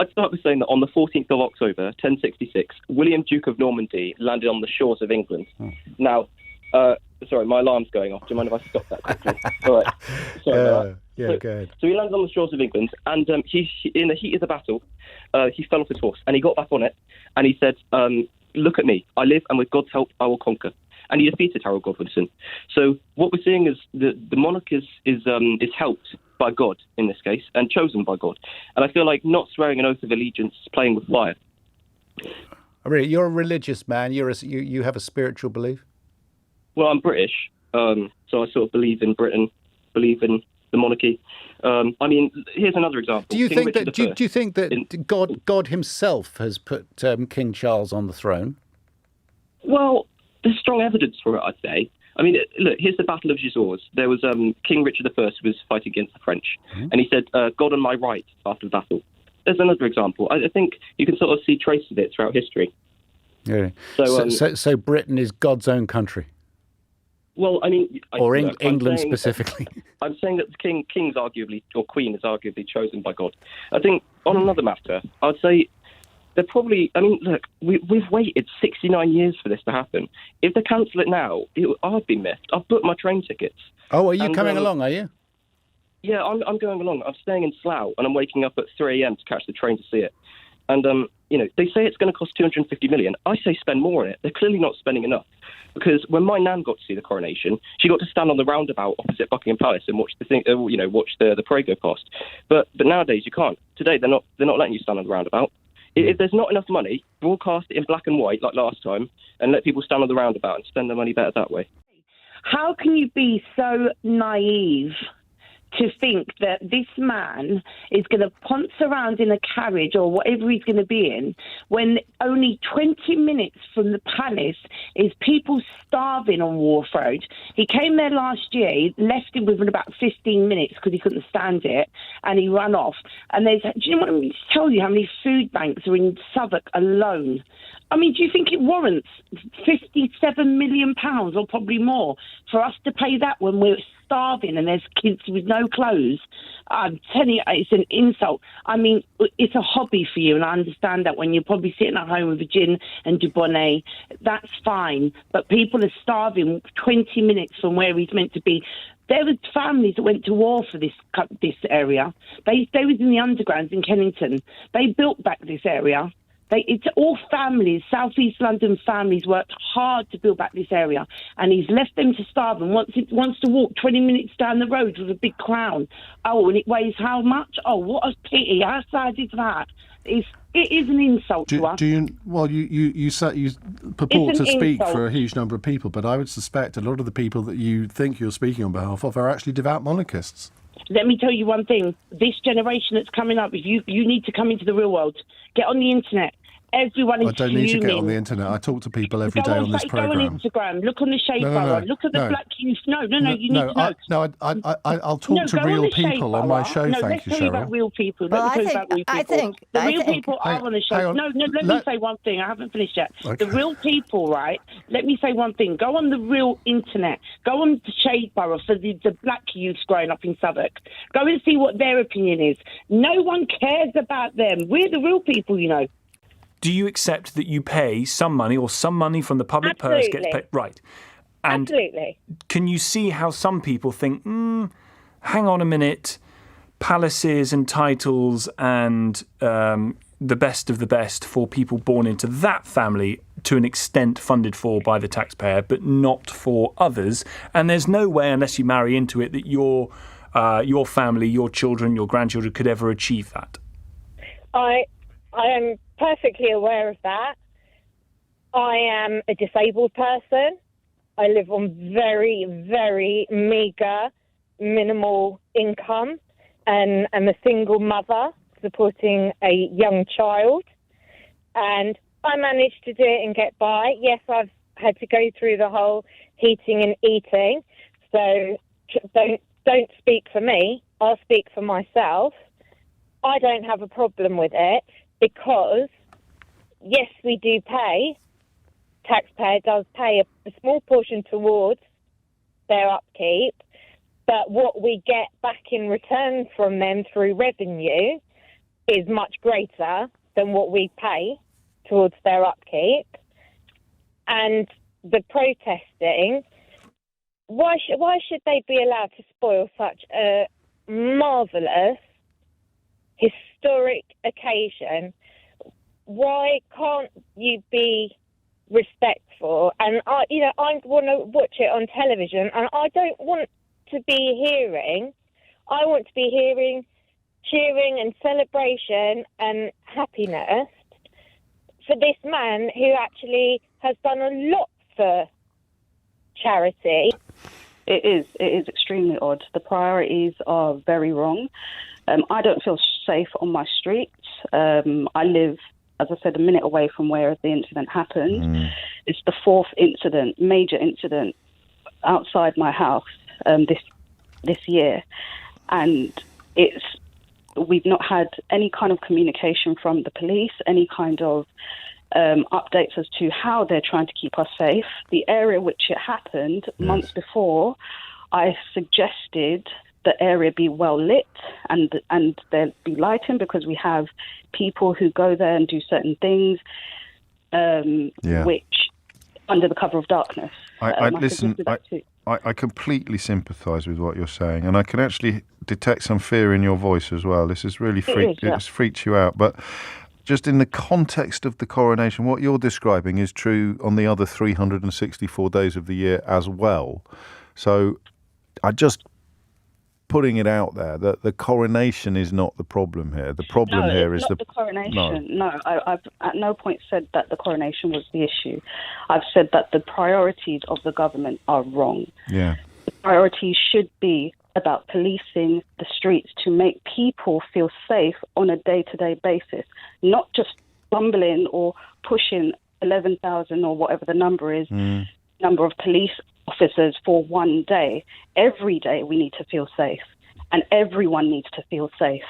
I'd start with saying that on the 14th of October, 1066, William, Duke of Normandy, landed on the shores of England. Now, sorry, my alarm's going off. Do you mind if I stop that quickly? All right. Sorry about that. Yeah, go ahead. So he landed on the shores of England, and he in the heat of the battle, he fell off his horse, and he got back on it, and he said, look at me, I live, and with God's help, I will conquer. And he defeated Harold Godwinson. So what we're seeing is the monarch is helped by God in this case, and chosen by God. And I feel like not swearing an oath of allegiance is playing with fire. Really, you're a religious man. You have a spiritual belief? Well, I'm British, so I sort of believe in Britain, believe in the monarchy. I mean, here's another example. Do you think that God himself has put King Charles on the throne? Well, there's strong evidence for it, I'd say. I mean, look, here's the Battle of Gisors. There was King Richard I was fighting against the French, and he said, God on my right after the battle. There's another example. I think you can sort of see traces of it throughout history. Yeah. So Britain is God's own country? Well, I mean... England specifically. I'm saying that the king's arguably, or queen is arguably chosen by God. I think, on another matter, I'd say they're probably... I mean, look, we've waited 69 years for this to happen. If they cancel it now, I'd be miffed. I've booked my train tickets. Oh, are you coming along, are you? Yeah, I'm going along. I'm staying in Slough, and I'm waking up at 3 a.m. to catch the train to see it. And, they say it's going to cost $250 million. I say spend more on it. They're clearly not spending enough. Because when my nan got to see the coronation, she got to stand on the roundabout opposite Buckingham Palace and watch watch the parade go past. But nowadays you can't. Today they're not letting you stand on the roundabout. If there's not enough money, broadcast it in black and white like last time, and let people stand on the roundabout and spend their money better that way. How can you be so naive to think that this man is going to ponce around in a carriage or whatever he's going to be in when only 20 minutes from the palace is people starving on Wharf Road? He came there last year, he left him within about 15 minutes because he couldn't stand it, and he ran off. And do you know what I mean? To tell you how many food banks are in Southwark alone? I mean, do you think it warrants £57 million or probably more for us to pay that when we're starving and there's kids with no clothes? I'm telling you, it's an insult. I mean, it's a hobby for you, and I understand that when you're probably sitting at home with a gin and Dubonnet, that's fine. But people are starving 20 minutes from where he's meant to be. There were families that went to war for this area. They was in the undergrounds in Kennington. They built back this area. It's all families, South East London families worked hard to build back this area, and he's left them to starve and wants to walk 20 minutes down the road with a big crown. Oh, and it weighs how much? Oh, what a pity. How sad is that? It is an insult to us. You purport to speak for a huge number of people, but I would suspect a lot of the people that you think you're speaking on behalf of are actually devout monarchists. Let me tell you one thing. This generation that's coming up, if you need to come into the real world, get on the internet. Everyone is I don't need to get on the internet. I talk to people every day on this programme. Go on Instagram. Look on the Shade Borough. Look at the Black Youth. No. You need to know. I'll talk to real people on my show. Thank you, Cheryl. Let's talk about real people. I think the real people are on the show. No. Let me say one thing. I haven't finished yet. Okay. The real people, right? Let me say one thing. Go on the real internet. Go on the Shade Borough for the Black youths growing up in Southwark. Go and see what their opinion is. No one cares about them. We're the real people, you know. Do you accept that you pay some money or some money from the public purse gets paid? Right. And absolutely. Can you see how some people think, hang on a minute, palaces and titles and the best of the best for people born into that family to an extent funded for by the taxpayer, but not for others. And there's no way, unless you marry into it, that your family, your children, your grandchildren could ever achieve that. I am perfectly aware of that. I am a disabled person. I live on very, very meagre, minimal income, and I'm a single mother supporting a young child. And I managed to do it and get by. Yes, I've had to go through the whole heating and eating. So don't speak for me. I'll speak for myself. I don't have a problem with it. Because, yes, we do pay, taxpayer does pay a small portion towards their upkeep, but what we get back in return from them through revenue is much greater than what we pay towards their upkeep. And the protesting, why should they be allowed to spoil such a marvellous, historic occasion? Why can't you be respectful? And I want to watch it on television, and I don't want to be hearing. I want to be hearing cheering and celebration and happiness for this man who actually has done a lot for charity. It is extremely odd. The priorities are very wrong. I don't feel safe on my streets. I live, as I said, a minute away from where the incident happened. It's the fourth major incident outside my house this year, and we've not had any kind of communication from the police, any kind of updates as to how they're trying to keep us safe. The area which it happened months before, I suggested the area be well lit and there be lighting, because we have people who go there and do certain things, which under the cover of darkness. I completely sympathise with what you're saying, and I can actually detect some fear in your voice as well. This has really freaked you out. But just in the context of the coronation, what you're describing is true on the other 364 days of the year as well. So I just putting it out there that the coronation is not the problem here. The problem here is not the coronation. No, I've at no point said that the coronation was the issue. I've said that the priorities of the government are wrong. Yeah. The priorities should be about policing the streets to make people feel safe on a day-to-day basis, not just bumbling or pushing 11,000 or whatever the number is, number of police officers for one day. Every day we need to feel safe, and everyone needs to feel safe.